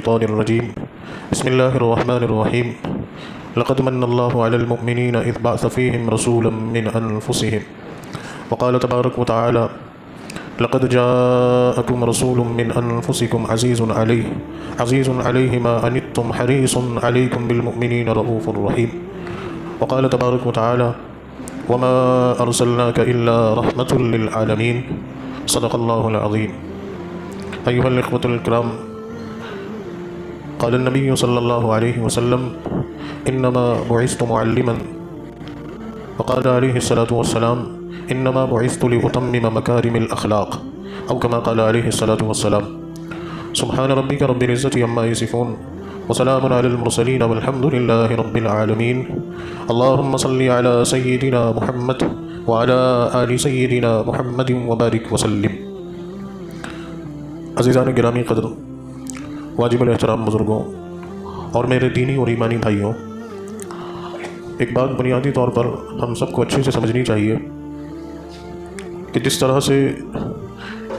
الشيطان الرجيم بسم الله الرحمن الرحيم لقد من الله على المؤمنين إذ بعث فيهم رسولا من أنفسهم وقال تبارك وتعالى لقد جاءكم رسول من أنفسكم عزيز عليه ما عنتم حريص عليكم بالمؤمنين رؤوف رحيم وقال تبارك وتعالى وما أرسلناك إلا رحمة للعالمين صدق الله العظيم. أيها الإخوة الكرام، قال النبي صلى الله عليه وسلم إنما بعثت معلما، وقال عليه الصلاة والسلام إنما بعثت لأتمم مكارم الأخلاق، أو كما قال عليه الصلاة والسلام. سبحان ربك رب العزة عما يصفون وسلام على المرسلين والحمد لله رب العالمين. اللهم صل على سيدنا محمد وعلى آل سيدنا محمد وبارك وسلم. عزیزان گرامی قدر، واجب الاحترام بزرگوں اور میرے دینی اور ایمانی بھائیوں، ایک بات بنیادی طور پر ہم سب کو اچھے سے سمجھنی چاہیے کہ جس طرح سے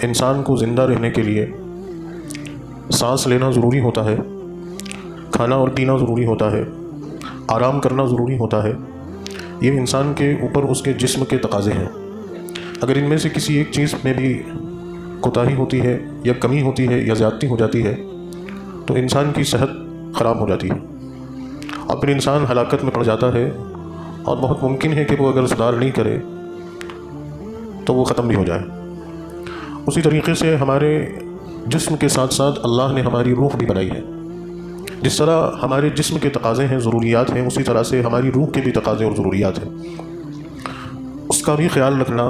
انسان کو زندہ رہنے کے لیے سانس لینا ضروری ہوتا ہے، کھانا اور پینا ضروری ہوتا ہے، آرام کرنا ضروری ہوتا ہے، یہ انسان کے اوپر اس کے جسم کے تقاضے ہیں۔ اگر ان میں سے کسی ایک چیز میں بھی کوتاہی ہوتی ہے یا کمی ہوتی ہے یا زیادتی ہو جاتی ہے تو انسان کی صحت خراب ہو جاتی ہے اور پھر انسان ہلاکت میں پڑ جاتا ہے، اور بہت ممکن ہے کہ وہ اگر سدھار نہیں کرے تو وہ ختم بھی ہو جائے۔ اسی طریقے سے ہمارے جسم کے ساتھ ساتھ اللہ نے ہماری روح بھی بنائی ہے۔ جس طرح ہمارے جسم کے تقاضے ہیں، ضروریات ہیں، اسی طرح سے ہماری روح کے بھی تقاضے اور ضروریات ہیں۔ اس کا بھی خیال رکھنا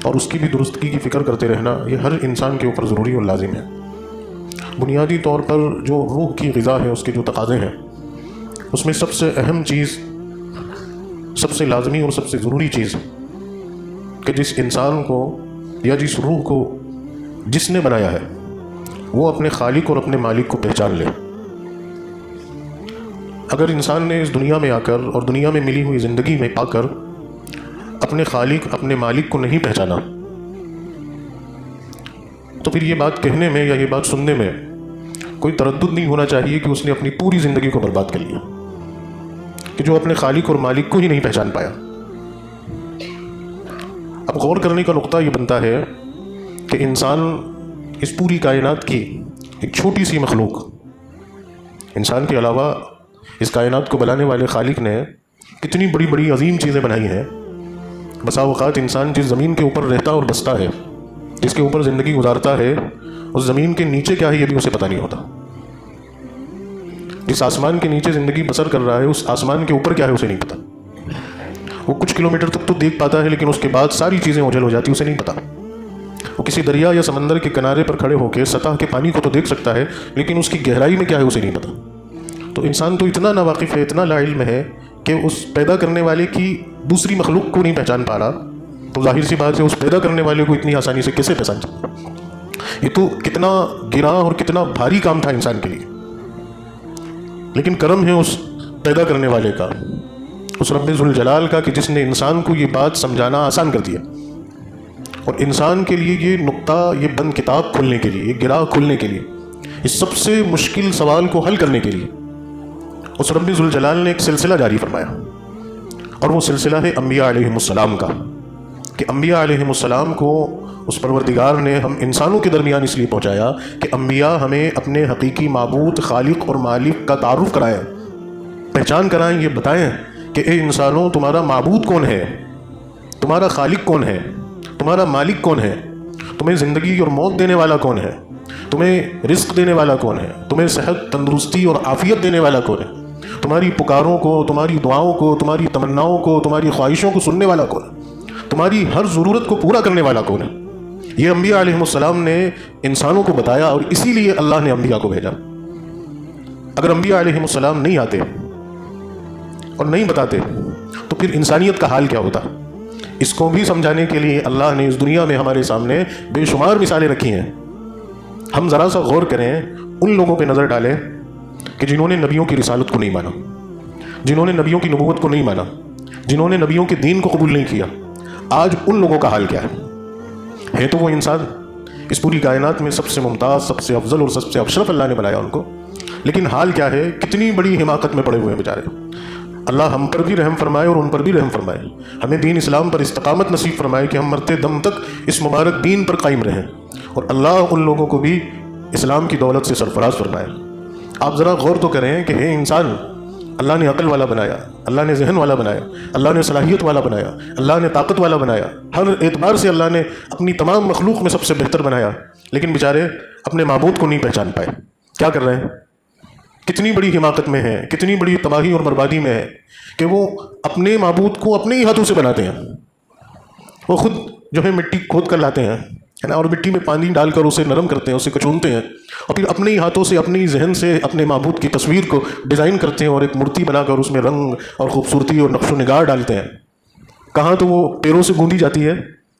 اور اس کی بھی درستگی کی فکر کرتے رہنا یہ ہر انسان کے اوپر ضروری اور لازم ہے۔ بنیادی طور پر جو روح کی غذا ہے، اس کے جو تقاضے ہیں، اس میں سب سے اہم چیز، سب سے لازمی اور سب سے ضروری چیز کہ جس انسان کو یا جس روح کو جس نے بنایا ہے وہ اپنے خالق اور اپنے مالک کو پہچان لے۔ اگر انسان نے اس دنیا میں آ کر اور دنیا میں ملی ہوئی زندگی میں پا کر اپنے خالق، اپنے مالک کو نہیں پہچانا تو پھر یہ بات کہنے میں یا یہ بات سننے میں کوئی تردد نہیں ہونا چاہیے کہ اس نے اپنی پوری زندگی کو برباد کر لیا، کہ جو اپنے خالق اور مالک کو ہی نہیں پہچان پایا۔ اب غور کرنے کا نقطہ یہ بنتا ہے کہ انسان اس پوری کائنات کی ایک چھوٹی سی مخلوق، انسان کے علاوہ اس کائنات کو بنانے والے خالق نے کتنی بڑی بڑی عظیم چیزیں بنائی ہیں۔ بسا اوقات انسان جس زمین کے اوپر رہتا اور بستا ہے، جس کے اوپر زندگی گزارتا ہے، اس زمین کے نیچے کیا ہے یہ بھی اسے پتہ نہیں ہوتا۔ جس آسمان کے نیچے زندگی بسر کر رہا ہے، اس آسمان کے اوپر کیا ہے اسے نہیں پتہ۔ وہ کچھ کلومیٹر تک تو دیکھ پاتا ہے، لیکن اس کے بعد ساری چیزیں اوجھل ہو جاتی اسے نہیں پتہ۔ وہ کسی دریا یا سمندر کے کنارے پر کھڑے ہو کے سطح کے پانی کو تو دیکھ سکتا ہے، لیکن اس کی گہرائی میں کیا ہے اسے نہیں پتہ۔ تو انسان تو اتنا ناواقف ہے، اتنا لا علم ہے کہ اس پیدا کرنے والے کی دوسری مخلوق کو نہیں پہچان پا رہا، تو ظاہر سی بات ہے اس پیدا کرنے والے کو اتنی آسانی سے کیسے پہچان سکتا؟ یہ تو کتنا گراں اور کتنا بھاری کام تھا انسان کے لیے، لیکن کرم ہے اس پیدا کرنے والے کا، اس رب ذوالجلال کا، کہ جس نے انسان کو یہ بات سمجھانا آسان کر دیا، اور انسان کے لیے یہ نقطہ، یہ بند کتاب کھولنے کے لیے، یہ گراہ کھولنے کے لیے، اس سب سے مشکل سوال کو حل کرنے کے لیے اس رب ذوالجلال نے ایک سلسلہ جاری فرمایا، اور وہ سلسلہ ہے انبیاء علیہم السلام کا، کہ انبیاء علیہم السلام کو اس پروردگار نے ہم انسانوں کے درمیان اس لیے پہنچایا کہ انبیاء ہمیں اپنے حقیقی معبود، خالق اور مالک کا تعارف کرائیں، پہچان کرائیں، یہ بتائیں کہ اے انسانوں، تمہارا معبود کون ہے، تمہارا خالق کون ہے، تمہارا مالک کون ہے، تمہیں زندگی اور موت دینے والا کون ہے، تمہیں رزق دینے والا کون ہے، تمہیں صحت، تندرستی اور عافیت دینے والا کون ہے، تمہاری پکاروں کو، تمہاری دعاؤں کو، تمہاری تمناؤں کو، تمہاری خواہشوں کو سننے والا کون ہے، تمہاری ہر ضرورت کو پورا کرنے والا کون ہے۔ یہ انبیاء علیہم السلام نے انسانوں کو بتایا، اور اسی لیے اللہ نے انبیاء کو بھیجا۔ اگر انبیاء علیہم السلام نہیں آتے اور نہیں بتاتے تو پھر انسانیت کا حال کیا ہوتا؟ اس کو بھی سمجھانے کے لیے اللہ نے اس دنیا میں ہمارے سامنے بے شمار مثالیں رکھی ہیں۔ ہم ذرا سا غور کریں، ان لوگوں پہ نظر ڈالیں کہ جنہوں نے نبیوں کی رسالت کو نہیں مانا، جنہوں نے نبیوں کی نبوت کو نہیں مانا، جنہوں نے نبیوں کے دین کو قبول نہیں کیا، آج ان لوگوں کا حال کیا ہے تو وہ انسان اس پوری کائنات میں سب سے ممتاز، سب سے افضل اور سب سے اشرف اللہ نے بنایا ان کو، لیکن حال کیا ہے، کتنی بڑی حماقت میں پڑے ہوئے ہیں بیچارے۔ اللہ ہم پر بھی رحم فرمائے اور ان پر بھی رحم فرمائے، ہمیں دین اسلام پر استقامت نصیب فرمائے کہ ہم مرتے دم تک اس مبارک دین پر قائم رہیں، اور اللہ ان لوگوں کو بھی اسلام کی دولت سے سرفراز فرمائے۔ آپ ذرا غور تو کریں کہ ہے انسان اللہ نے عقل والا بنایا، اللہ نے ذہن والا بنایا، اللہ نے صلاحیت والا بنایا، اللہ نے طاقت والا بنایا، ہر اعتبار سے اللہ نے اپنی تمام مخلوق میں سب سے بہتر بنایا، لیکن بیچارے اپنے معبود کو نہیں پہچان پائے۔ کیا کر رہے ہیں؟ کتنی بڑی حماقت میں ہے، کتنی بڑی تباہی اور بربادی میں ہے کہ وہ اپنے معبود کو اپنے ہی ہاتھوں سے بناتے ہیں۔ وہ خود جو ہے مٹی کھود کر لاتے ہیں نا، اور مٹی میں پانی ڈال کر اسے نرم کرتے ہیں، اسے کچونتے ہیں، اور پھر اپنے ہی ہاتھوں سے اپنے ہی ذہن سے اپنے معبود کی تصویر کو ڈیزائن کرتے ہیں اور ایک مورتی بنا کر اس میں رنگ اور خوبصورتی اور نقش و نگار ڈالتے ہیں۔ کہاں تو وہ پیروں سے گوندی جاتی ہے،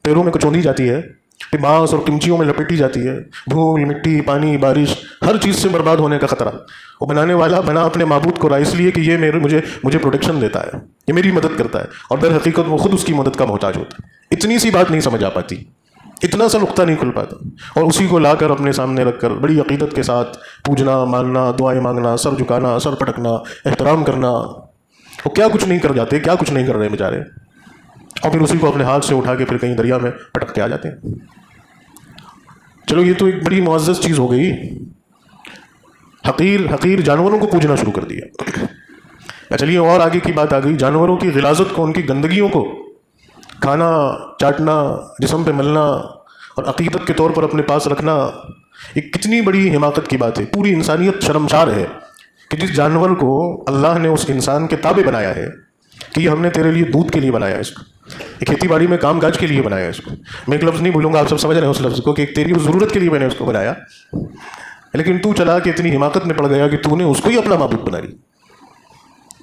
پیروں میں کچوندی جاتی ہے، پھر بانس اور کنچیوں میں لپیٹی جاتی ہے، دھول، مٹی، پانی، بارش، ہر چیز سے برباد ہونے کا خطرہ۔ وہ بنانے والا بنا اپنے معبود کو اس لیے کہ یہ مجھے پروٹیکشن دیتا ہے، یہ میری مدد کرتا ہے، اور در حقیقت وہ خود اس کی مدد کا محتاج ہوتا ہے۔ اتنی سی بات نہیں سمجھ آ پاتی، اتنا سا نقطہ نہیں کھل پاتا، اور اسی کو لا کر اپنے سامنے رکھ کر بڑی عقیدت کے ساتھ پوجنا، ماننا، دعائیں مانگنا، سر جھکانا، سر پٹکنا، احترام کرنا، وہ کیا کچھ نہیں کر جاتے، کیا کچھ نہیں کر رہے بیچارے، اور پھر اسی کو اپنے ہاتھ سے اٹھا کے پھر کہیں دریا میں پٹک کے آ جاتے ہیں۔ چلو یہ تو ایک بڑی معزز چیز ہو گئی، حقیر جانوروں کو پوجنا شروع کر دیا۔ چلیے اور آگے کی بات آ گئی، جانوروں کی غلاظت کو، ان کی گندگیوں کو کھانا، چاٹنا، جسم پہ ملنا اور عقیدت کے طور پر اپنے پاس رکھنا، ایک کتنی بڑی حماقت کی بات ہے۔ پوری انسانیت شرمسار ہے کہ جس جانور کو اللہ نے اس انسان کے تابع بنایا ہے کہ یہ ہم نے تیرے لیے دودھ کے لیے بنایا ہے، اس کو کھیتی باڑی میں کام کاج کے لیے بنایا ہے، اس کو میں ایک لفظ نہیں بولوں گا، آپ سب سمجھ رہے ہیں اس لفظ کو کہ تیری ضرورت کے لیے میں نے اس کو بنایا، لیکن تو چلا کہ اتنی حماقت میں پڑ گیا کہ تو نے اس کو ہی اپنا معبود بنا لی۔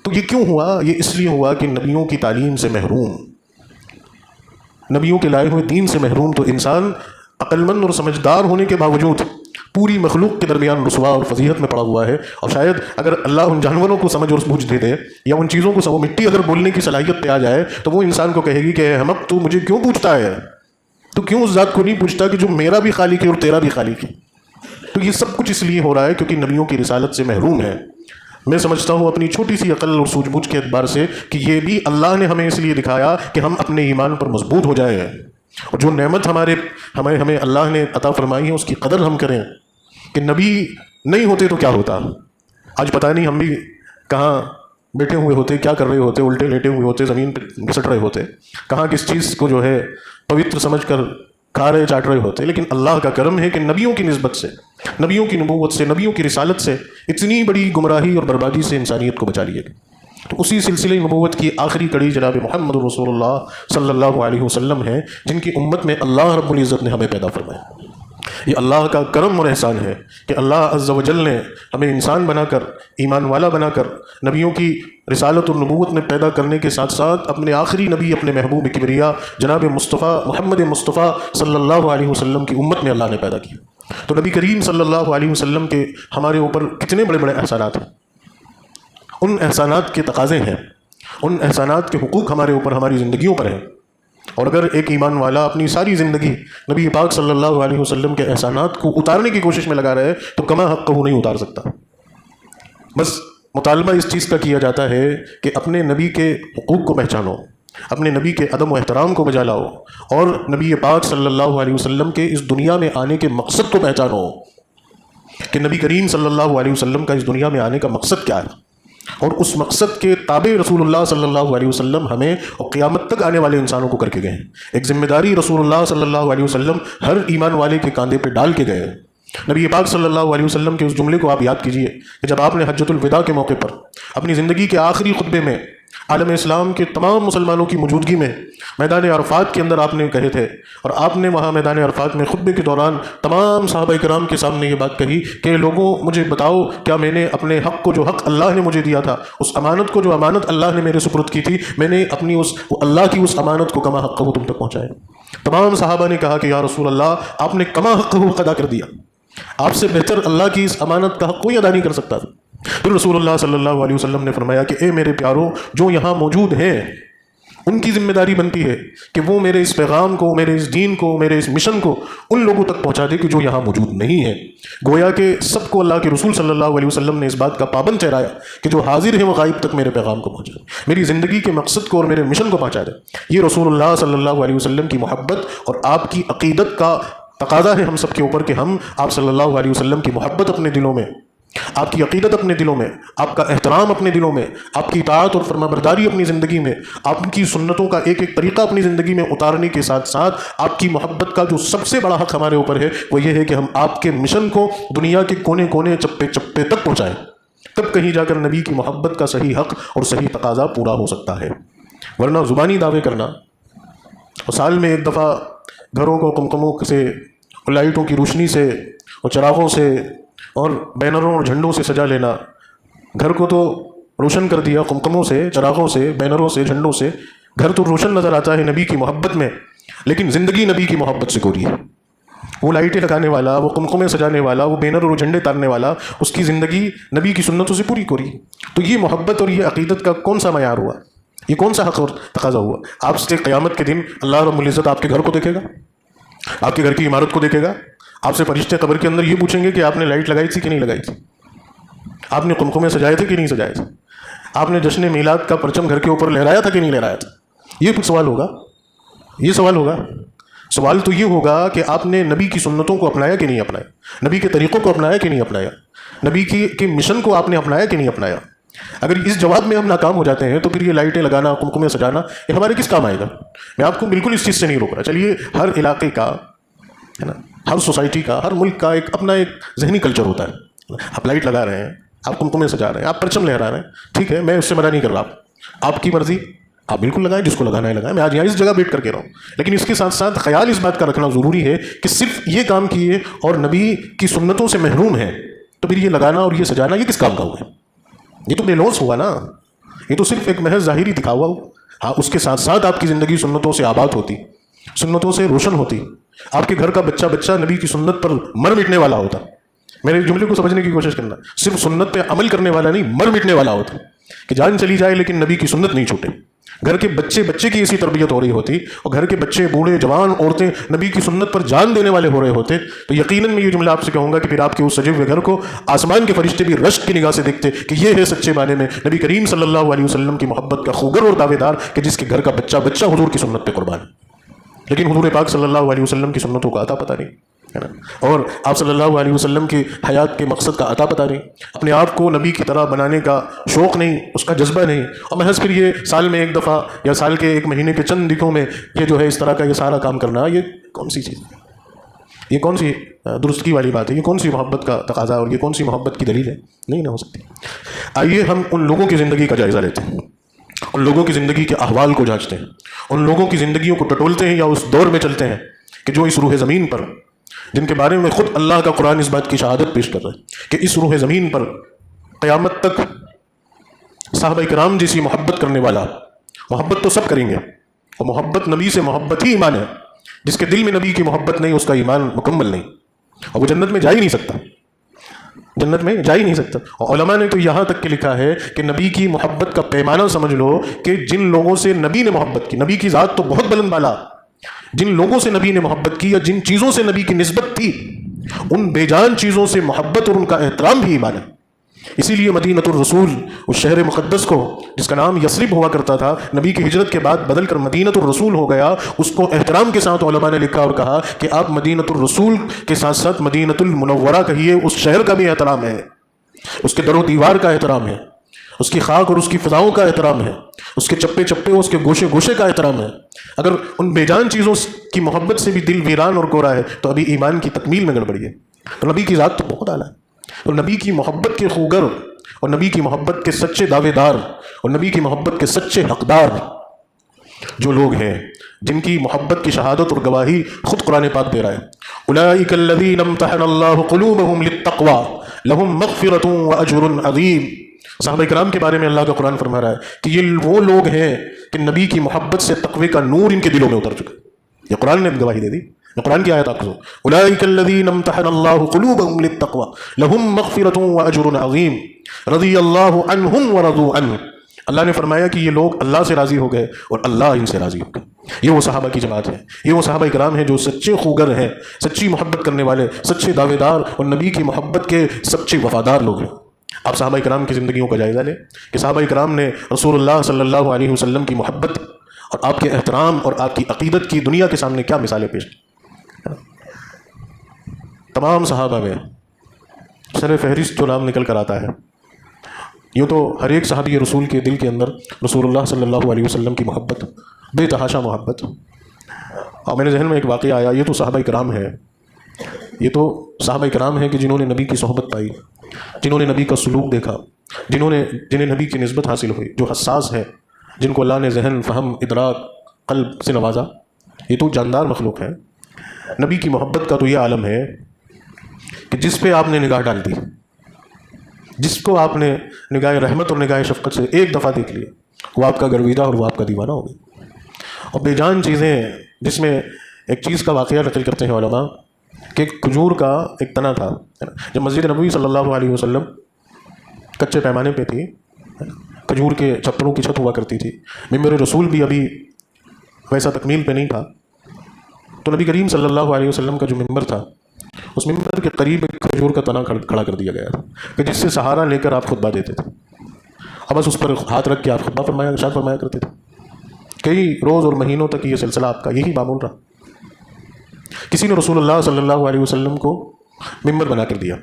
تو یہ کیوں ہوا؟ یہ اس لیے ہوا کہ نبیوں کی تعلیم سے محروم، نبیوں کے لائے ہوئے دین سے محروم تو انسان عقل مند اور سمجھدار ہونے کے باوجود پوری مخلوق کے درمیان رسوا اور فضیحت میں پڑا ہوا ہے۔ اور شاید اگر اللہ ان جانوروں کو سمجھ اور سمجھ دے دے، یا ان چیزوں کو مٹی اگر بولنے کی صلاحیت پہ آ جائے، تو وہ انسان کو کہے گی کہ احمق، تو مجھے کیوں پوچھتا ہے؟ تو کیوں اس ذات کو نہیں پوچھتا کہ جو میرا بھی خالق ہے اور تیرا بھی خالق ہے؟ تو یہ سب کچھ اس لیے ہو رہا ہے کیونکہ نبیوں کی رسالت سے محروم ہے۔ میں سمجھتا ہوں اپنی چھوٹی سی عقل اور سوجھ بوجھ کے اعتبار سے کہ یہ بھی اللہ نے ہمیں اس لیے دکھایا کہ ہم اپنے ایمان پر مضبوط ہو جائیں، اور جو نعمت ہمیں اللہ نے عطا فرمائی ہے اس کی قدر ہم کریں۔ کہ نبی نہیں ہوتے تو کیا ہوتا؟ آج پتہ نہیں ہم بھی کہاں بیٹھے ہوئے ہوتے، کیا کر رہے ہوتے، الٹے لیٹے ہوئے ہوتے، زمین پہ گھسٹ رہے ہوتے، کہاں کس چیز کو جو ہے پوتر سمجھ کر کھا رہے چاٹ رہے ہوتے۔ لیکن اللہ کا کرم ہے کہ نبیوں کی نسبت سے، نبیوں کی نبوت سے، نبیوں کی رسالت سے اتنی بڑی گمراہی اور بربادی سے انسانیت کو بچا لیے گئے۔ تو اسی سلسلے نبوت کی آخری کڑی جناب محمد رسول اللہ صلی اللہ علیہ وسلم ہے، جن کی امت میں اللہ رب العزت نے ہمیں پیدا فرمایا۔ یہ اللہ کا کرم اور احسان ہے کہ اللہ عز و جل نے ہمیں انسان بنا کر، ایمان والا بنا کر، نبیوں کی رسالت اور نبوت میں پیدا کرنے کے ساتھ ساتھ اپنے آخری نبی، اپنے محبوب کبریا جناب مصطفیٰ محمد مصطفیٰ صلی اللہ علیہ وسلم کی امت میں اللہ نے پیدا کیا۔ تو نبی کریم صلی اللہ علیہ وسلم کے ہمارے اوپر کتنے بڑے بڑے احسانات ہیں، ان احسانات کے تقاضے ہیں، ان احسانات کے حقوق ہمارے اوپر، ہماری زندگیوں پر ہیں۔ اور اگر ایک ایمان والا اپنی ساری زندگی نبی پاک صلی اللہ علیہ وسلم کے احسانات کو اتارنے کی کوشش میں لگا رہے تو کما حق وہ نہیں اتار سکتا۔ بس مطالبہ اس چیز کا کیا جاتا ہے کہ اپنے نبی کے حقوق کو پہچانو، اپنے نبی کے ادب و احترام کو بجا لاؤ، اور نبی پاک صلی اللہ علیہ وسلم کے اس دنیا میں آنے کے مقصد کو پہچانو کہ نبی کریم صلی اللہ علیہ وسلم کا اس دنیا میں آنے کا مقصد کیا ہے، اور اس مقصد کے تابع رسول اللہ صلی اللہ علیہ وسلم ہمیں اور قیامت تک آنے والے انسانوں کو کر کے گئے ہیں۔ ایک ذمہ داری رسول اللہ صلی اللہ علیہ وسلم ہر ایمان والے کے کاندھے پہ ڈال کے گئے ہیں۔ نبی پاک صلی اللہ علیہ وسلم کے اس جملے کو آپ یاد کیجئے کہ جب آپ نے حجۃ الوداع کے موقع پر اپنی زندگی کے آخری خطبے میں عالم اسلام کے تمام مسلمانوں کی موجودگی میں میدان عرفات کے اندر آپ نے کہے تھے، اور آپ نے وہاں میدان عرفات میں خطبے کے دوران تمام صحابہ کرام کے سامنے یہ بات کہی کہ لوگوں مجھے بتاؤ کیا میں نے اپنے حق کو، جو حق اللہ نے مجھے دیا تھا، اس امانت کو جو امانت اللہ نے میرے سپرد کی تھی، میں نے اپنی اللہ کی اس امانت کو کما حق وہ تم تک پہنچایا؟ تمام صحابہ نے کہا کہ یا رسول اللہ آپ نے کما حق حقوق ادا کر دیا، آپ سے بہتر اللہ کی اس امانت کا حق کوئی ادا نہیں کر سکتا تھا۔ پھر رسول اللہ صلی اللہ علیہ وسلم نے فرمایا کہ اے میرے پیاروں، جو یہاں موجود ہیں ان کی ذمہ داری بنتی ہے کہ وہ میرے اس پیغام کو، میرے اس دین کو، میرے اس مشن کو ان لوگوں تک پہنچا دے کہ جو یہاں موجود نہیں ہیں۔ گویا کہ سب کو اللہ کے رسول صلی اللہ علیہ وسلم نے اس بات کا پابند ٹھہرایا کہ جو حاضر ہے وہ غائب تک میرے پیغام کو پہنچائے، میری زندگی کے مقصد کو اور میرے مشن کو پہنچا دے۔ یہ رسول اللہ صلی اللہ علیہ وسلم کی محبت اور آپ کی عقیدت کا تقاضا ہے ہم سب کے اوپر کہ ہم آپ صلی اللہ علیہ وسلم کی محبت اپنے دلوں میں، آپ کی عقیدت اپنے دلوں میں، آپ کا احترام اپنے دلوں میں، آپ کی اطاعت اور فرمانبرداری اپنی زندگی میں، آپ کی سنتوں کا ایک ایک طریقہ اپنی زندگی میں اتارنے کے ساتھ ساتھ آپ کی محبت کا جو سب سے بڑا حق ہمارے اوپر ہے وہ یہ ہے کہ ہم آپ کے مشن کو دنیا کے کونے کونے، چپے چپے تک پہنچائیں۔ تب کہیں جا کر نبی کی محبت کا صحیح حق اور صحیح تقاضا پورا ہو سکتا ہے۔ ورنہ زبانی دعوے کرنا اور سال میں ایک دفعہ گھروں کو قمقموں سے، لائٹوں کی روشنی سے اور چراغوں سے اور بینروں اور جھنڈوں سے سجا لینا، گھر کو تو روشن کر دیا قمقموں سے، چراغوں سے، بینروں سے، جھنڈوں سے، گھر تو روشن نظر آتا ہے نبی کی محبت میں، لیکن زندگی نبی کی محبت سے کوری ہے۔ وہ لائٹیں لگانے والا، وہ قمقمیں سجانے والا، وہ بینر اور جھنڈے تارنے والا، اس کی زندگی نبی کی سنتوں سے پوری کوری۔ تو یہ محبت اور یہ عقیدت کا کون سا معیار ہوا؟ یہ کون سا حق اور تقاضا ہوا؟ آپ سے قیامت کے دن اللہ رب العزت آپ کے گھر کو دیکھے گا، آپ کے گھر کی عمارت کو دیکھے گا، آپ سے فرشتے قبر کے اندر یہ پوچھیں گے کہ آپ نے لائٹ لگائی تھی کہ نہیں لگائی تھی، آپ نے قمقمے سجائے تھے کہ نہیں سجائے تھے، آپ نے جشن میلاد کا پرچم گھر کے اوپر لہرایا تھا کہ نہیں لہرایا تھا۔ یہ کچھ سوال ہوگا، یہ سوال ہوگا۔ سوال تو یہ ہوگا کہ آپ نے نبی کی سنتوں کو اپنایا کہ نہیں اپنایا، نبی کے طریقوں کو اپنایا کہ نہیں اپنایا، نبی کے مشن کو آپ نے اپنایا کہ نہیں اپنایا۔ اگر اس جواب میں ہم ناکام ہو جاتے ہیں تو پھر یہ لائٹیں لگانا، قمقمے سجانا، یہ ہمارے کس کام آئے گا؟ میں آپ کو بالکل اس چیز سے نہیں روک رہا۔ چلیے، ہر علاقے کا ہے نا، ہر سوسائٹی کا، ہر ملک کا ایک اپنا ایک ذہنی کلچر ہوتا ہے۔ آپ لائٹ لگا رہے ہیں، آپ قمقمے سجا رہے ہیں، آپ پرچم لہرا رہے ہیں، ٹھیک ہے، میں اس سے منع نہیں کر رہا، آپ کی مرضی، آپ بالکل لگائیں، جس کو لگانا ہے لگائیں، میں آج یہاں اس جگہ بیٹھ کر کے رہا ہوں۔ لیکن اس کے ساتھ ساتھ خیال اس بات کا رکھنا ضروری ہے کہ صرف یہ کام کیے اور نبی کی سنتوں سے محروم ہے تو پھر یہ لگانا اور یہ سجانا یہ کس کام کا ہوا ہے؟ یہ تو بے لوس ہوا نا، یہ تو صرف ایک محض ظاہری دکھاوا ہوا۔ ہاں، اس کے ساتھ ساتھ آپ کی زندگی سنتوں سے آباد ہوتی، سنتوں سے روشن ہوتی، آپ کے گھر کا بچہ بچہ نبی کی سنت پر مر مٹنے والا ہوتا۔ میرے جملے کو سمجھنے کی کوشش کرنا، صرف سنت پہ عمل کرنے والا نہیں، مر مٹنے والا ہوتا کہ جان چلی جائے لیکن نبی کی سنت نہیں چھوٹے۔ گھر کے بچے کی ایسی تربیت ہو رہی ہوتی اور گھر کے بچے، بوڑھے، جوان، عورتیں نبی کی سنت پر جان دینے والے ہو رہے ہوتے تو یقیناً میں یہ جملہ آپ سے کہوں گا کہ پھر آپ کے اس سجے ہوئے گھر کو آسمان کے فرشتے بھی رشک کی نگاہ سے دیکھتے کہ یہ ہے سچے معنی میں نبی کریم صلی اللہ علیہ وسلم کی محبت کا خوگر اور دعوے دار کہ جس کے گھر کا بچہ بچہ حضور کی سنت پہ قربان۔ لیکن حضور پاک صلی اللہ علیہ وسلم کی سنتوں کا عطا پتہ نہیں ہے نا، اور آپ صلی اللہ علیہ وسلم کی حیات کے مقصد کا عطا پتہ نہیں، اپنے آپ کو نبی کی طرح بنانے کا شوق نہیں، اس کا جذبہ نہیں، اور محض پھر یہ سال میں ایک دفعہ یا سال کے ایک مہینے کے چند دنوں میں یہ جو ہے اس طرح کا یہ سارا کام کرنا، یہ کون سی چیز ہے؟ یہ کون سی درستگی والی بات ہے؟ یہ کون سی محبت کا تقاضا اور یہ کون سی محبت کی دلیل ہے؟ نہیں نہ ہو سکتی۔ آئیے ہم ان لوگوں کی زندگی کا جائزہ لیتے ہیں، ان لوگوں کی زندگی کے احوال کو جانچتے ہیں، ان لوگوں کی زندگیوں کو ٹٹولتے ہیں یا اس دور میں چلتے ہیں کہ جو اس روح زمین پر، جن کے بارے میں خود اللہ کا قرآن اس بات کی شہادت پیش کر رہا ہے کہ اس روح زمین پر قیامت تک صحابہ کرام جیسی محبت کرنے والا، محبت تو سب کریں گے اور محبت نبی سے محبت ہی ایمان ہے، جس کے دل میں نبی کی محبت نہیں اس کا ایمان مکمل نہیں، اور وہ جنت میں جا ہی نہیں سکتا، جنت میں جا ہی نہیں سکتا۔ اور علماء نے تو یہاں تک کہ لکھا ہے کہ نبی کی محبت کا پیمانہ سمجھ لو کہ جن لوگوں سے نبی نے محبت کی، نبی کی ذات تو بہت بلند بالا، جن لوگوں سے نبی نے محبت کی یا جن چیزوں سے نبی کی نسبت تھی، ان بے جان چیزوں سے محبت اور ان کا احترام بھی ایمان ہے۔ اسی لیے مدینۃ الرسول، اس شہر مقدس کو جس کا نام یثرب ہوا کرتا تھا، نبی کی ہجرت کے بعد بدل کر مدینۃ الرسول ہو گیا، اس کو احترام کے ساتھ علماء نے لکھا اور کہا کہ آپ مدینۃ الرسول کے ساتھ ساتھ مدینۃ المنورہ کہیے، اس شہر کا بھی احترام ہے، اس کے در و دیوار کا احترام ہے، اس کی خاک اور اس کی فضاؤں کا احترام ہے، اس کے چپے چپے اس کے گوشے گوشے کا احترام ہے۔ اگر ان بے جان چیزوں کی محبت سے بھی دل ویران اور کورا ہے تو ابھی ایمان کی تکمیل میں گڑبڑی ہے۔ تو نبی کی ذات تو بہت اعلیٰ ہے، اور نبی کی محبت کے خوگر اور نبی کی محبت کے سچے دعوے دار اور نبی کی محبت کے سچے حقدار جو لوگ ہیں، جن کی محبت کی شہادت اور گواہی خود قرآن پاک دے رہا ہے، اولئک الذین امتحن اللہ قلوبہم للتقوی لہم مغفرۃ واجر عظیم۔ صحابہ کرام کے بارے میں اللہ کا قرآن فرما رہا ہے کہ یہ وہ لوگ ہیں کہ نبی کی محبت سے تقوی کا نور ان کے دلوں میں اتر چکا۔ یہ قرآن نے گواہی دے دی، یہ قرآن کی آیت آپ کو، اولئک الذین امتحن اللہ قلوبہم للتقوی لہم مغفرۃ واجر عظیم رضی اللہ عنہم ورضوا عنہ۔ اللہ نے فرمایا کہ یہ لوگ اللہ سے راضی ہو گئے اور اللہ ان سے راضی ہو گئے. یہ وہ صحابہ کی جماعت ہے, یہ وہ صحابہ کرام ہیں جو سچے خوگر ہیں, سچی محبت کرنے والے, سچے دعوے دار اور نبی کی محبت کے سچے وفادار لوگ ہیں. آپ صحابہ کرام کی زندگیوں کا جائزہ لیں کہ صحابہ کرام نے رسول اللہ صلی اللہ علیہ وسلم کی محبت اور آپ کے احترام اور آپ کی عقیدت کی دنیا کے سامنے کیا مثالیں پیش کی. تمام صحابہ میں سر فہرست جو نام نکل کر آتا ہے, یوں تو ہر ایک صحابی رسول کے دل کے اندر رسول اللہ صلی اللہ علیہ وسلم کی محبت, بے تحاشا محبت. اور میرے ذہن میں ایک واقعہ آیا, یہ تو صحابہ کرام ہے, یہ تو صحابہ کرام ہیں کہ جنہوں نے نبی کی صحبت پائی, جنہوں نے نبی کا سلوک دیکھا, جنہیں نبی کی نسبت حاصل ہوئی, جو حساس ہے, جن کو اللہ نے ذہن, فہم, ادراک, قلب سے نوازا. یہ تو جاندار مخلوق ہے. نبی کی محبت کا تو یہ عالم ہے کہ جس پہ آپ نے نگاہ ڈال دی, جس کو آپ نے نگاہ رحمت اور نگاہ شفقت سے ایک دفعہ دیکھ لیا, وہ آپ کا گرویدہ اور وہ آپ کا دیوانہ ہو گیا. اور بے جان چیزیں, جس میں ایک چیز کا واقعہ نقل کرتے ہیں علماء کہ ایک کھجور کا ایک تنا تھا. جب مسجد نبوی صلی اللہ علیہ وسلم کچے پیمانے پہ تھی, کھجور کے چھپروں کی چھت ہوا کرتی تھی, ممبر رسول بھی ابھی ویسا تکمیل پہ نہیں تھا, تو نبی کریم صلی اللہ علیہ وسلم کا جو ممبر تھا, اس ممبر کے قریب ایک کھجور کا تنا کھڑا کر دیا گیا تھا کہ جس سے سہارا لے کر آپ خطبہ دیتے تھے. اب بس اس پر ہاتھ رکھ کے آپ خطبہ ارشاد فرمایا کرتے تھے. کئی روز اور مہینوں تک یہ سلسلہ آپ کا یہی معمول رہا. کسی نے رسول اللہ صلی اللہ علیہ وسلم کو ممبر بنا کر دیا,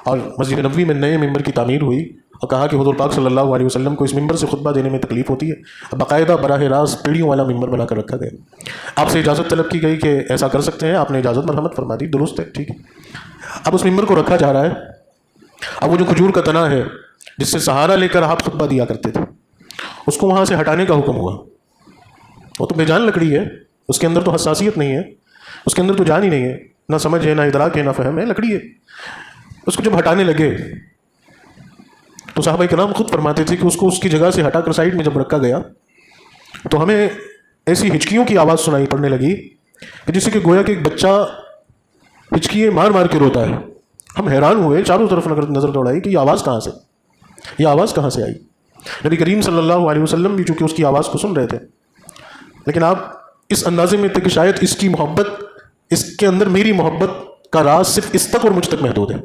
اور مسجد نبوی میں نئے ممبر کی تعمیر ہوئی, اور کہا کہ حضور پاک صلی اللہ علیہ وسلم کو اس ممبر سے خطبہ دینے میں تکلیف ہوتی ہے. باقاعدہ براہ راست پیڑیوں والا ممبر بنا کر رکھا گیا. آپ سے اجازت طلب کی گئی کہ ایسا کر سکتے ہیں, آپ نے اجازت مرحمت فرما دی, درست ہے, ٹھیک ہے. اب اس ممبر کو رکھا جا رہا ہے. اب وہ جو کھجور کا تنا ہے جس سے سہارا لے کر آپ خطبہ دیا کرتے تھے, اس کو وہاں سے ہٹانے کا حکم ہوا. وہ تو بے جان لکڑی ہے, اس کے اندر تو حساسیت نہیں ہے, اس کے اندر تو جان ہی نہیں ہے, نہ سمجھ ہے, نہ ادراک ہے, نہ فہم ہے, لکڑی ہے. اس کو جب ہٹانے لگے تو صحابہ کرام خود فرماتے تھے کہ اس کو اس کی جگہ سے ہٹا کر سائڈ میں جب رکھا گیا تو ہمیں ایسی ہچکیوں کی آواز سنائی پڑنے لگی کہ جس سے کہ گویا کہ ایک بچہ ہچکیے مار مار کے روتا ہے. ہم حیران ہوئے, چاروں طرف نظر دوڑائی کہ یہ آواز کہاں سے, یہ آواز کہاں سے آئی. نبی کریم صلی اللہ علیہ وسلم بھی چونکہ اس کی آواز کو سن رہے تھے, لیکن آپ اس اندازے میں تھے کہ شاید اس کی محبت, اس کے اندر میری محبت کا راز صرف اس تک اور مجھ تک محدود ہے.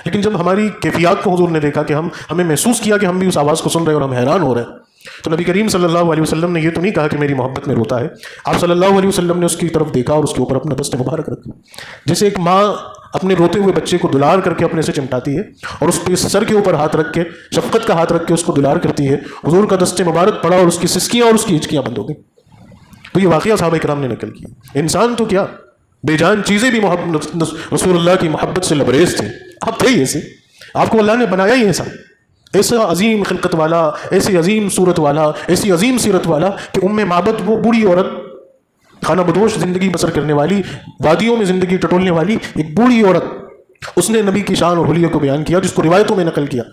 لیکن جب ہماری کیفیات کو حضور نے دیکھا کہ ہمیں محسوس کیا کہ ہم بھی اس آواز کو سن رہے ہیں اور ہم حیران ہو رہے ہیں, تو نبی کریم صلی اللہ علیہ وسلم نے یہ تو نہیں کہا کہ میری محبت میں روتا ہے. آپ صلی اللہ علیہ وسلم نے اس کی طرف دیکھا اور اس کے اوپر اپنا دست مبارک رکھا, جیسے ایک ماں اپنے روتے ہوئے بچے کو دلار کر کے اپنے سے چمٹاتی ہے اور اس کے سر کے اوپر ہاتھ رکھ کے, شفقت کا ہاتھ رکھ کے اس کو دلار کرتی ہے. حضور کا دست مبارک پڑا اور اس کی سسکیاں اور اس کی ہچکیاں بند ہو گئی. تو یہ واقعہ صحابہ کرام نے نقل کیا. انسان تو کیا, بے جان چیزیں بھی رسول اللہ کی محبت سے لبریز تھے. آپ تھے ایسے, آپ کو اللہ نے بنایا ہی ایسا عظیم خلقت والا, ایسی عظیم صورت والا, ایسی عظیم سیرت والا کہ معبد وہ بوڑھی عورت, خانہ بدوش زندگی بسر کرنے والی, وادیوں میں زندگی ٹٹولنے والی ایک بوڑھی عورت, اس نے نبی کی شان اور حلیہ کو بیان کیا, جس کو روایتوں میں نقل کیا.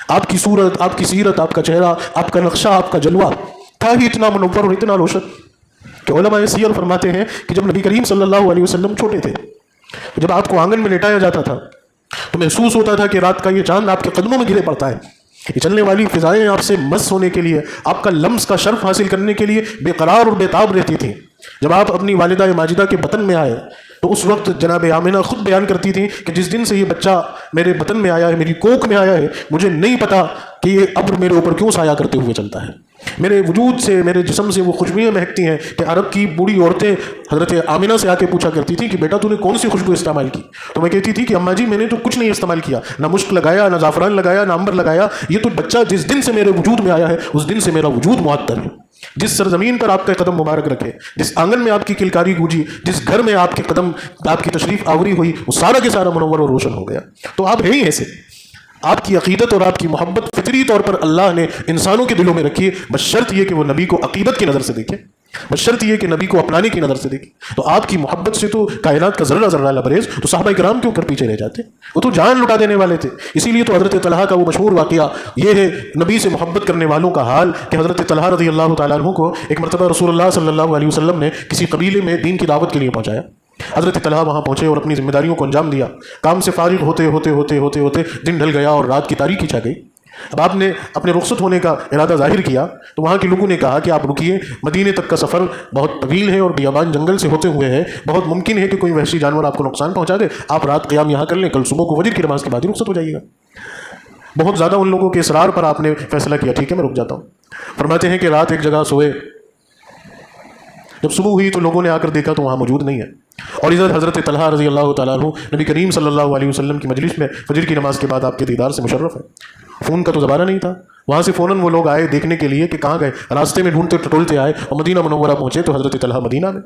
آپ کی صورت, آپ کی سیرت, آپ کا چہرہ, آپ کا نقشہ, آپ کا جلوہ تھا ہی اتنا منور اور اتنا روشن کہ علماء سیر فرماتے ہیں کہ جب نبی کریم صلی اللہ علیہ وسلم چھوٹے تھے, جب آپ کو آنگن میں لٹایا جاتا تھا تو محسوس ہوتا تھا کہ رات کا یہ چاند آپ کے قدموں میں گرے پڑتا ہے. یہ چلنے والی فضائیں آپ سے مس ہونے کے لیے, آپ کا لمس کا شرف حاصل کرنے کے لیے بے قرار اور بے تاب رہتی تھیں. جب آپ اپنی والدہ ماجدہ کے بطن میں آئے تو اس وقت جناب آمنہ خود بیان کرتی تھیں کہ جس دن سے یہ بچہ میرے بطن میں آیا ہے, میری کوکھ میں آیا ہے, مجھے نہیں پتا کہ یہ ابر میرے اوپر کیوں سایہ کرتے ہوئے چلتا ہے. میرے وجود سے, میرے جسم سے وہ خوشبوئیں مہکتی ہیں کہ عرب کی بوڑھی عورتیں حضرت آمنہ سے آ کے پوچھا کرتی تھیں کہ بیٹا تو نے کون سی خوشبو استعمال کی. تو میں کہتی تھی کہ اماں جی میں نے تو کچھ نہیں استعمال کیا, نہ مشک لگایا, نہ زعفران لگایا, نہ عنبر لگایا. یہ تو بچہ جس دن سے میرے وجود میں آیا ہے اس دن سے میرا وجود معطر ہے. جس سرزمین پر آپ کا قدم مبارک رکھے, جس آنگن میں آپ کی کلکاری گونجی, جس گھر میں آپ کے قدم, آپ کی تشریف آوری ہوئی, وہ سارا کے سارا منور اور روشن ہو گیا. تو آپ ہیں ہی ایسے. آپ کی عقیدت اور آپ کی محبت فطری طور پر اللہ نے انسانوں کے دلوں میں رکھی ہے, بس شرط یہ کہ وہ نبی کو عقیدت کی نظر سے دیکھیں, بس شرط یہ کہ نبی کو اپنانے کی نظر سے دیکھیں. تو آپ کی محبت سے تو کائنات کا ذرہ ذرہ لبریز. تو صحابہ کرام کیوں کر پیچھے رہ جاتے, وہ تو جان لٹا دینے والے تھے. اسی لیے تو حضرت طلحہ کا وہ مشہور واقعہ یہ ہے نبی سے محبت کرنے والوں کا حال کہ حضرت طلحہ رضی اللہ تعالیٰ عنہ کو ایک مرتبہ رسول اللہ صلی اللہ علیہ وسلم نے کسی قبیلے میں دین کی دعوت کے لیے پہنچایا. حضرت طلحہ وہاں پہنچے اور اپنی ذمہ داریوں کو انجام دیا. کام سے فارغ ہوتے ہوتے ہوتے ہوتے ہوتے دن ڈھل گیا اور رات کی تاریکی چھا گئی. اب آپ نے اپنے رخصت ہونے کا ارادہ ظاہر کیا تو وہاں کے لوگوں نے کہا کہ آپ رکیے، مدینے تک کا سفر بہت طویل ہے اور بیابان جنگل سے ہوتے ہوئے ہے، بہت ممکن ہے کہ کوئی وحشی جانور آپ کو نقصان پہنچا دے، آپ رات قیام یہاں کر لیں، کل صبح کو فجر کی نماز کے بعد ہی رخصت ہو جائیے گا۔ بہت زیادہ ان لوگوں کے اصرار پر آپ نے فیصلہ کیا، ٹھیک ہے میں رک جاتا ہوں۔ فرماتے ہیں کہ رات ایک جگہ سوئے، جب صبح ہوئی تو لوگوں نے آ کر دیکھا تو وہاں موجود نہیں ہے، اور ادھر حضرت طلحہ رضی اللہ تعالیٰ عنہ نبی کریم صلی اللہ علیہ وسلم کی مجلس میں فجر کی نماز کے بعد آپ کے دیدار سے مشرف ہے۔ فون کا تو زمانہ نہیں تھا، وہاں سے فوراً وہ لوگ آئے دیکھنے کے لیے کہ کہاں گئے، راستے میں ڈھونڈتے ٹٹولتے آئے اور مدینہ منورہ پہنچے تو حضرت طلحہ مدینہ میں۔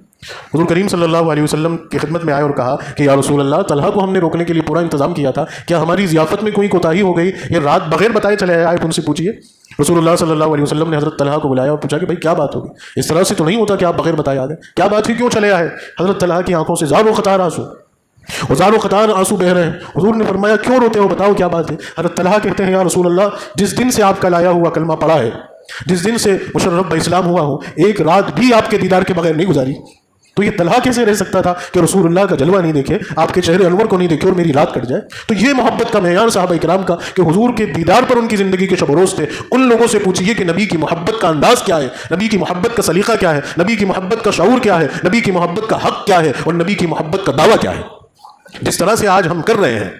حضور کریم صلی اللہ علیہ وسلم کی خدمت میں آئے اور کہا کہ یا رسول اللہ، طلحہ کو ہم نے روکنے کے لیے پورا انتظام کیا تھا، کیا ہماری ضیافت میں کوئی کوتاہی ہو گئی؟ یہ رات بغیر بتائے چلے آئے، ان سے پوچھیے۔ رسول اللہ صلی اللہ علیہ وسلم نے حضرت طلحہ کو بلایا اور پوچھا کہ بھائی کیا بات ہوگی، اس طرح سے تو نہیں ہوتا کہ آپ بغیر بتائے آ گئے، کیا بات ہے، کیوں چلے آئے؟ حضرت طلحہ کی آنکھوں سے زار و قطار آنسو، ہزار و قطار آنسو بہ رہے ہیں۔ حضور نے فرمایا کیوں روتے ہو، بتاؤ کیا بات ہے؟ حضرت طلحہ کہتے ہیں یا رسول اللہ، جس دن سے آپ کا لایا ہوا کلمہ پڑا ہے، جس دن سے مشرف اسلام ہوا ہوں، ایک رات بھی آپ کے دیدار کے بغیر نہیں گزاری۔ تو یہ طلحہ کیسے رہ سکتا تھا کہ رسول اللہ کا جلوہ نہیں دیکھے، آپ کے چہرے انور کو نہیں دیکھے اور میری رات کٹ جائے؟ تو یہ محبت کا معیار صحابہ کرام کا کہ حضور کے دیدار پر ان کی زندگی کے شب و روز تھے۔ ان لوگوں سے پوچھئے کہ نبی کی محبت کا انداز کیا ہے، نبی کی محبت کا سلیقہ کیا ہے، نبی کی محبت کا شعور کیا ہے، نبی کی محبت کا حق کیا ہے اور نبی کی محبت کا دعویٰ کیا ہے۔ جس طرح سے آج ہم کر رہے ہیں،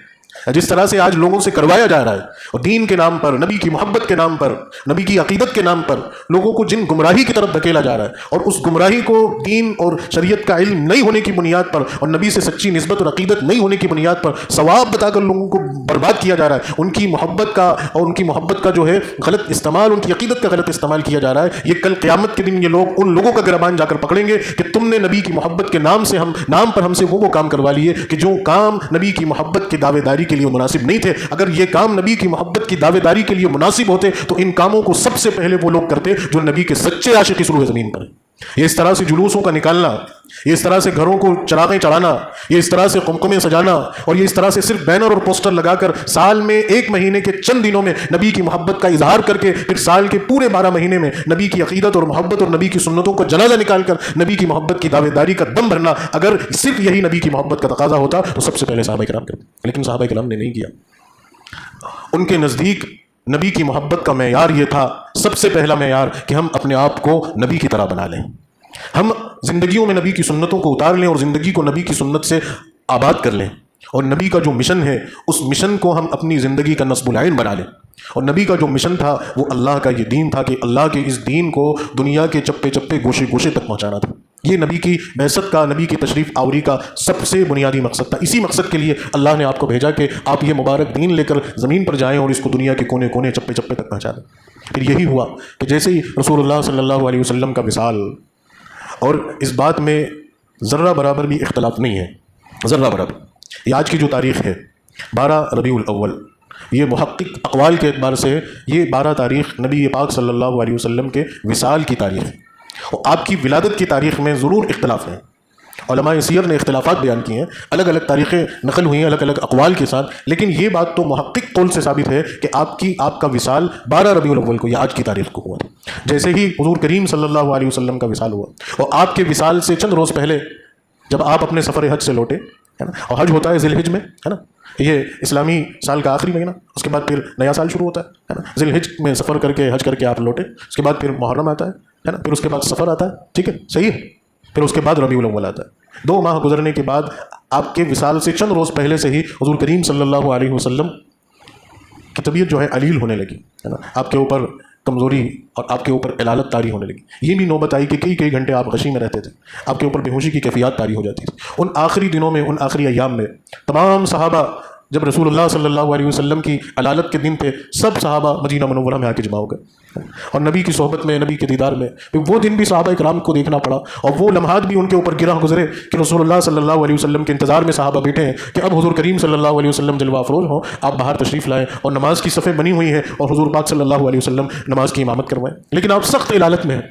جس طرح سے آج لوگوں سے کروایا جا رہا ہے، اور دین کے نام پر، نبی کی محبت کے نام پر، نبی کی عقیدت کے نام پر لوگوں کو جن گمراہی کی طرف دھکیلا جا رہا ہے، اور اس گمراہی کو دین اور شریعت کا علم نہیں ہونے کی بنیاد پر اور نبی سے سچی نسبت اور عقیدت نہیں ہونے کی بنیاد پر ثواب بتا کر لوگوں کو برباد کیا جا رہا ہے، ان کی محبت کا اور ان کی محبت کا جو ہے غلط استعمال، ان کی عقیدت کا غلط استعمال کیا جا رہا ہے۔ یہ کل قیامت کے دن یہ لوگ ان لوگوں کا گربان جا کر پکڑیں گے کہ تم نے نبی کی محبت کے نام پر ہم سے وہ کام کروا لیے کہ جو کام نبی کی محبت کی دعوے داری کے لیے مناسب نہیں تھے۔ اگر یہ کام نبی کی محبت کی دعوے داری کے لیے مناسب ہوتے تو ان کاموں کو سب سے پہلے وہ لوگ کرتے جو نبی کے سچے عاشق اس روح زمین پر ہیں۔ یہ اس طرح سے جلوسوں کا نکالنا، یہ اس طرح سے گھروں کو چراغیں چڑھانا، یہ اس طرح سے قمقمیں سجانا، اور یہ اس طرح سے صرف بینر اور پوسٹر لگا کر سال میں ایک مہینے کے چند دنوں میں نبی کی محبت کا اظہار کر کے پھر سال کے پورے 12 مہینے میں نبی کی عقیدت اور محبت اور نبی کی سنتوں کا جنازہ نکال کر نبی کی محبت کی دعوے داری کا دم بھرنا، اگر صرف یہی نبی کی محبت کا تقاضا ہوتا تو سب سے پہلے صحابہ کرام کرتے، لیکن صحابہ کرام نے نہیں کیا۔ ان کے نزدیک نبی کی محبت کا معیار یہ تھا، سب سے پہلا معیار کہ ہم اپنے آپ کو نبی کی طرح بنا لیں، ہم زندگیوں میں نبی کی سنتوں کو اتار لیں اور زندگی کو نبی کی سنت سے آباد کر لیں، اور نبی کا جو مشن ہے اس مشن کو ہم اپنی زندگی کا نصب العین بنا لیں۔ اور نبی کا جو مشن تھا وہ اللہ کا یہ دین تھا کہ اللہ کے اس دین کو دنیا کے چپے چپے گوشے گوشے تک پہنچانا تھا۔ یہ نبی کی بعثت کا، نبی کی تشریف آوری کا سب سے بنیادی مقصد تھا۔ اسی مقصد کے لیے اللہ نے آپ کو بھیجا کہ آپ یہ مبارک دین لے کر زمین پر جائیں اور اس کو دنیا کے کونے کونے چپے چپے تک پہنچا دیں۔ پھر یہی ہوا کہ جیسے ہی رسول اللہ صلی اللہ علیہ وسلم کا وصال، اور اس بات میں ذرہ برابر بھی اختلاف نہیں ہے، ذرہ برابر، یہ آج کی جو تاریخ ہے 12 ربیع الاول، یہ محقق اقوال کے اعتبار سے یہ 12 تاریخ نبی پاک صلی اللہ علیہ وسلم کے وصال کی تاریخ ہے، اور آپ کی ولادت کی تاریخ میں ضرور اختلاف ہیں۔ علماء سیر نے اختلافات بیان کیے ہیں، الگ الگ تاریخیں نقل ہوئی ہیں الگ الگ اقوال کے ساتھ، لیکن یہ بات تو محقق قول سے ثابت ہے کہ آپ کا وصال 12 ربیع الاول کو یا آج کی تاریخ کو ہوا۔ جیسے ہی حضور کریم صلی اللہ علیہ وسلم کا وصال ہوا، اور آپ کے وصال سے چند روز پہلے جب آپ اپنے سفر حج سے لوٹے، ہے نا، اور حج ہوتا ہے ذی الحج میں، ہے نا، یہ اسلامی سال کا آخری مہینہ، اس کے بعد پھر نیا سال شروع ہوتا ہے نا، ذی الحج میں سفر کر کے حج کر کے آپ لوٹے، اس کے بعد پھر محرم آتا ہے نا، پھر اس کے بعد سفر آتا ہے، ٹھیک ہے، صحیح ہے، پھر اس کے بعد ربیع الاول آتا ہے۔ 2 ماہ گزرنے کے بعد آپ کے وصال سے چند روز پہلے سے ہی حضور کریم صلی اللہ علیہ وسلم کی طبیعت جو ہے علیل ہونے لگی، ہے نا، آپ کے اوپر کمزوری اور آپ کے اوپر علالت طاری ہونے لگی۔ یہ بھی نوبت آئی کہ کئی گھنٹے آپ غشی میں رہتے تھے، آپ کے اوپر بے ہوشی کی کیفیات طاری ہو جاتی تھی۔ ان آخری دنوں میں، ان آخری ایام میں تمام صحابہ، جب رسول اللہ صلی اللہ علیہ وسلم کی علالت کے دن تھے، سب صحابہ مدینہ منورہ میں آ کے جمع ہو گئے، اور نبی کی صحبت میں، نبی کے دیدار میں وہ دن بھی صحابہ کرام کو دیکھنا پڑا، اور وہ لمحات بھی ان کے اوپر گرہ گزرے کہ رسول اللہ صلی اللہ علیہ وسلم کے انتظار میں صحابہ بیٹھے ہیں کہ اب حضور کریم صلی اللہ علیہ وسلم جلوہ افروز ہوں، آپ باہر تشریف لائیں، اور نماز کی صفیں بنی ہوئی ہیں اور حضور پاک صلی اللہ علیہ وسلم نماز کی امامت کروائیں، لیکن آپ سخت علالت میں ہیں،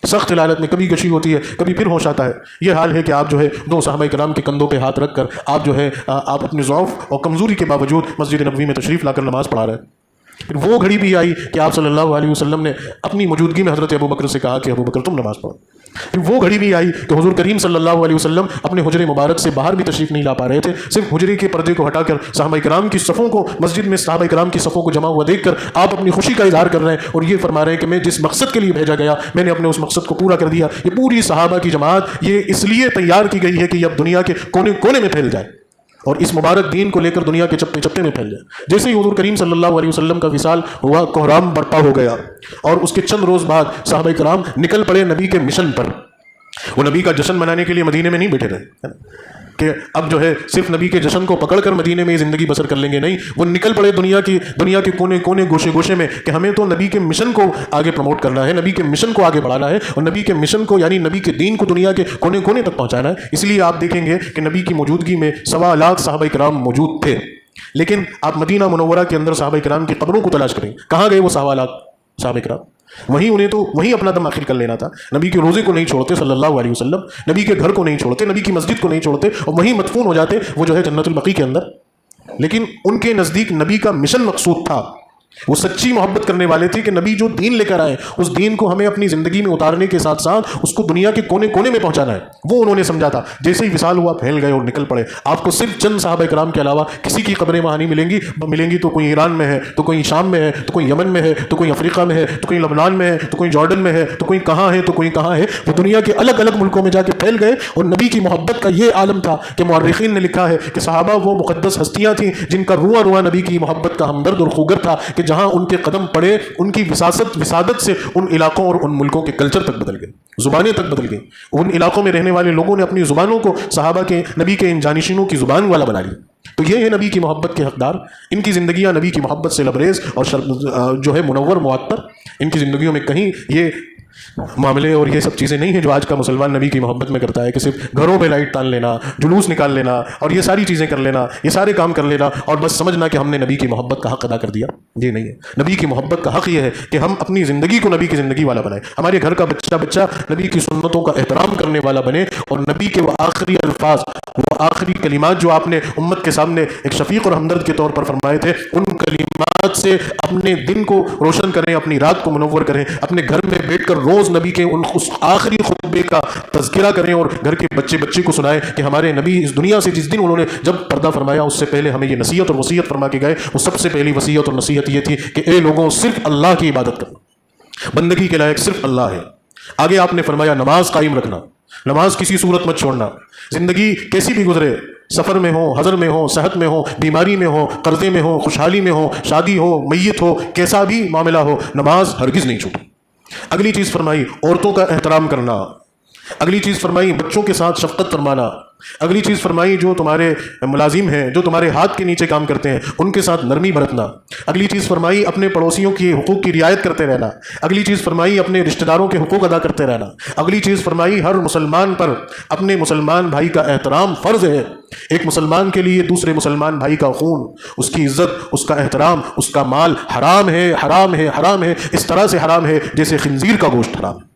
سخت علالت میں، کبھی گشی ہوتی ہے، کبھی پھر ہوش آتا ہے۔ یہ حال ہے کہ آپ جو ہے 2 صحابہ کرام کے کندھوں پہ ہاتھ رکھ کر آپ جو ہے آپ اپنے ضعف اور کمزوری کے باوجود مسجد نبوی میں تشریف لا کر نماز پڑھا رہے ہیں۔ پھر وہ گھڑی بھی آئی کہ آپ صلی اللہ علیہ وسلم نے اپنی موجودگی میں حضرت ابو بکر سے کہا کہ ابو بکر تم نماز پڑھو، پھر وہ گھڑی بھی آئی کہ حضور کریم صلی اللہ علیہ وسلم اپنے حجرے مبارک سے باہر بھی تشریف نہیں لا پا رہے تھے، صرف حجرے کے پردے کو ہٹا کر صحابہ کرام کی صفوں کو، مسجد میں صحابہ کرام کی صفوں کو جمع ہوا دیکھ کر آپ اپنی خوشی کا اظہار کر رہے ہیں اور یہ فرما رہے ہیں کہ میں جس مقصد کے لیے بھیجا گیا میں نے اپنے اس مقصد کو پورا کر دیا۔ یہ پوری صحابہ کی جماعت یہ اس لیے تیار کی گئی ہے کہ یہ اب دنیا کے کونے کونے میں پھیل جائے اور اس مبارک دین کو لے کر دنیا کے چپے چپے میں پھیل جائے۔ جیسے ہی حضور کریم صلی اللہ علیہ وسلم کا وصال ہوا، کوہرام برپا ہو گیا اور اس کے چند روز بعد صحابہ کرام نکل پڑے نبی کے مشن پر۔ وہ نبی کا جشن منانے کے لیے مدینے میں نہیں بیٹھے رہے کہ اب جو ہے صرف نبی کے جشن کو پکڑ کر مدینے میں زندگی بسر کر لیں گے، نہیں، وہ نکل پڑے دنیا کے کونے کونے گوشے گوشے میں کہ ہمیں تو نبی کے مشن کو آگے پروموٹ کرنا ہے، نبی کے مشن کو آگے بڑھانا ہے اور نبی کے مشن کو یعنی نبی کے دین کو دنیا کے کونے کونے تک پہنچانا ہے۔ اس لیے آپ دیکھیں گے کہ نبی کی موجودگی میں 1.25 لاکھ صحابہ کرام موجود تھے، لیکن آپ مدینہ منورہ کے اندر صحابہ کرام کی قبروں کو تلاش کریں، کہاں گئے وہ 1.25 لاکھ صحابہ کرام؟ انہیں تو وہیں اپنا دم آخر کر لینا تھا۔ نبی کے روزے کو نہیں چھوڑتے صلی اللہ علیہ وسلم، نبی کے گھر کو نہیں چھوڑتے، نبی کی مسجد کو نہیں چھوڑتے اور وہیں مدفون ہو جاتے، وہ جو ہے جنت البقیع کے اندر۔ لیکن ان کے نزدیک نبی کا مشن مقصود تھا، وہ سچی محبت کرنے والے تھے کہ نبی جو دین لے کر آئے اس دین کو ہمیں اپنی زندگی میں اتارنے کے ساتھ ساتھ اس کو دنیا کے کونے کونے میں پہنچانا ہے، وہ انہوں نے سمجھا تھا۔ جیسے ہی وصال ہوا پھیل گئے اور نکل پڑے۔ آپ کو صرف چند صحابہ کرام کے علاوہ کسی کی قبریں وہاں نہیں ملیں گی تو کوئی ایران میں ہے، تو کوئی شام میں ہے، تو کوئی یمن میں ہے، تو کوئی افریقہ میں ہے، تو کوئی لبنان میں ہے، تو کوئی جارڈن میں ہے، تو کوئی کہاں ہے، تو کوئی کہاں ہے۔ وہ دنیا کے الگ الگ ملکوں میں جا کے پھیل گئے اور نبی کی محبت کا یہ عالم تھا کہ مورخین نے لکھا ہے کہ صحابہ وہ مقدس ہستیاں تھیں جن کا رواں رواں نبی کی محبت کا ہمدرد اور خوگر تھا کہ جہاں ان کے قدم پڑے ان کی وسادت سے ان علاقوں اور ان ملکوں کے کلچر تک بدل گئے، زبانیں تک بدل گئیں۔ ان علاقوں میں رہنے والے لوگوں نے اپنی زبانوں کو صحابہ کے نبی کے ان جانشینوں کی زبان والا بنا لیا۔ تو یہ ہے نبی کی محبت کے حقدار، ان کی زندگیاں نبی کی محبت سے لبریز اور جو ہے منور معطر۔ ان کی زندگیوں میں کہیں یہ معاملے اور یہ سب چیزیں نہیں ہیں جو آج کا مسلمان نبی کی محبت میں کرتا ہے کہ صرف گھروں پہ لائٹ تان لینا، جلوس نکال لینا اور یہ ساری چیزیں کر لینا، یہ سارے کام کر لینا اور بس سمجھنا کہ ہم نے نبی کی محبت کا حق ادا کر دیا۔ یہ نہیں ہے، نبی کی محبت کا حق یہ ہے کہ ہم اپنی زندگی کو نبی کی زندگی والا بنائیں، ہمارے گھر کا بچہ نبی کی سنتوں کا احترام کرنے والا بنے اور نبی کے وہ آخری الفاظ، وہ آخری کلمات جو آپ نے امت کے سامنے ایک شفیق اور ہمدرد کے طور پر فرمائے تھے، ان کلمات سے اپنے دن کو روشن کریں، اپنی رات کو منور کریں، اپنے گھر میں بیٹھ کر روز نبی کے اس آخری خطبے کا تذکرہ کریں اور گھر کے بچے کو سنائیں کہ ہمارے نبی اس دنیا سے جس دن انہوں نے جب پردہ فرمایا اس سے پہلے ہمیں یہ نصیحت اور وصیت فرما کے گئے، وہ سب سے پہلی وصیت اور نصیحت یہ تھی کہ اے لوگوں صرف اللہ کی عبادت کرنا، بندگی کے لائق صرف اللہ ہے۔ آگے آپ نے فرمایا نماز قائم رکھنا، نماز کسی صورت مت چھوڑنا، زندگی کیسی بھی گزرے، سفر میں ہو، حضر میں ہو، صحت میں ہو، بیماری میں ہو، قرضے میں ہو، خوشحالی میں ہو، شادی ہو، میت ہو، کیسا بھی معاملہ ہو، نماز ہرگز نہیں چھوٹی۔ اگلی چیز فرمائی عورتوں کا احترام کرنا، اگلی چیز فرمائی بچوں کے ساتھ شفقت فرمانا، اگلی چیز فرمائی جو تمہارے ملازم ہیں، جو تمہارے ہاتھ کے نیچے کام کرتے ہیں ان کے ساتھ نرمی برتنا، اگلی چیز فرمائی اپنے پڑوسیوں کے حقوق کی رعایت کرتے رہنا، اگلی چیز فرمائی اپنے رشتہ داروں کے حقوق ادا کرتے رہنا، اگلی چیز فرمائی ہر مسلمان پر اپنے مسلمان بھائی کا احترام فرض ہے۔ ایک مسلمان کے لیے دوسرے مسلمان بھائی کا خون، اس کی عزت، اس کا احترام، اس کا مال حرام ہے، حرام ہے، حرام ہے، اس طرح سے حرام ہے جیسے خنزیر کا گوشت حرام ہے،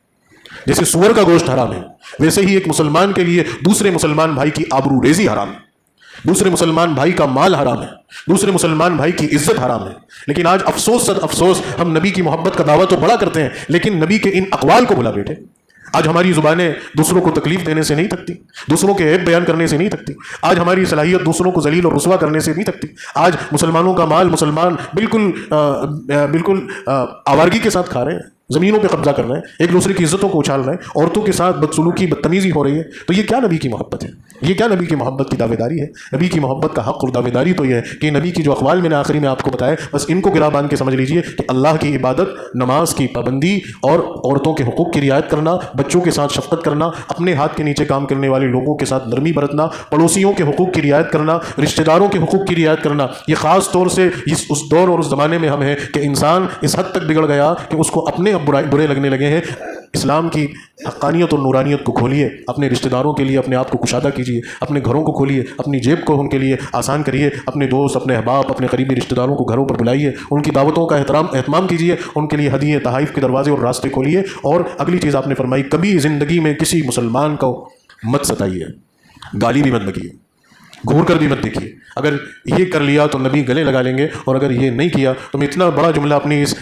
جیسے سور کا گوشت حرام ہے، ویسے ہی ایک مسلمان کے لیے دوسرے مسلمان بھائی کی آبرو ریزی حرام ہے، دوسرے مسلمان بھائی کا مال حرام ہے، دوسرے مسلمان بھائی کی عزت حرام ہے۔ لیکن آج افسوس صد افسوس ہم نبی کی محبت کا دعویٰ تو بڑا کرتے ہیں لیکن نبی کے ان اقوال کو بھلا بیٹھے۔ آج ہماری زبانیں دوسروں کو تکلیف دینے سے نہیں تھکتی، دوسروں کے عیب بیان کرنے سے نہیں تھکتی، آج ہماری صلاحیت دوسروں کو ذلیل اور رسوا کرنے سے نہیں تھکتی، آج مسلمانوں کا مال مسلمان بالکل آوارگی کے ساتھ کھا رہے ہیں، زمینوں پہ قبضہ کر رہے ہیں، ایک دوسرے کی عزتوں کو اچھال رہے ہیں، عورتوں کے ساتھ بدسلوکی بدتمیزی ہو رہی ہے۔ تو یہ کیا نبی کی محبت ہے؟ یہ کیا نبی کی محبت کی دعوے داری ہے؟ نبی کی محبت کا حق اور دعوے داری تو یہ ہے کہ نبی کی جو اقوال میں نے آخری میں آپ کو بتائے بس ان کو گرا باندھ کے سمجھ لیجئے کہ اللہ کی عبادت، نماز کی پابندی اور عورتوں کے حقوق کی رعایت کرنا، بچوں کے ساتھ شفقت کرنا، اپنے ہاتھ کے نیچے کام کرنے والے لوگوں کے ساتھ نرمی برتنا، پڑوسیوں کے حقوق کی رعایت کرنا، رشتہ داروں کے حقوق کی رعایت کرنا، یہ خاص طور سے اس دور اور اس زمانے میں ہم ہیں کہ انسان اس حد تک بگڑ گیا کہ اس کو اپنے اب برے لگنے لگے ہیں۔ اسلام کی حقانیت اور نورانیت کو کھولیے، اپنے رشتہ داروں کے لیے اپنے آپ کو کشادہ کیجیے، اپنے گھروں کو کھولیے، اپنی جیب کو ان کے لیے آسان کریے، اپنے دوست، اپنے احباب، اپنے قریبی رشتہ داروں کو گھروں پر بلائیے، ان کی دعوتوں کا اہتمام کیجیے، ان کے لیے ہدیے تحائف کے دروازے اور راستے کھولیے۔ اور اگلی چیز آپ نے فرمائی کبھی زندگی میں کسی مسلمان کو مت ستائیے، گالی بھی مت بکیے، گھور کر بھی مت دیکھیے۔ اگر یہ کر لیا تو نبی گلے لگا لیں گے اور اگر یہ نہیں کیا تو میں اتنا بڑا جملہ اپنی اس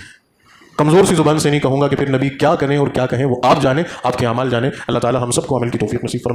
کمزور سی زبان سے نہیں کہوں گا کہ پھر نبی کیا کریں اور کیا کہیں، وہ آپ جانیں، آپ کے اعمال جانیں۔ اللہ تعالی ہم سب کو عمل کی توفیق نصیب فرمائے۔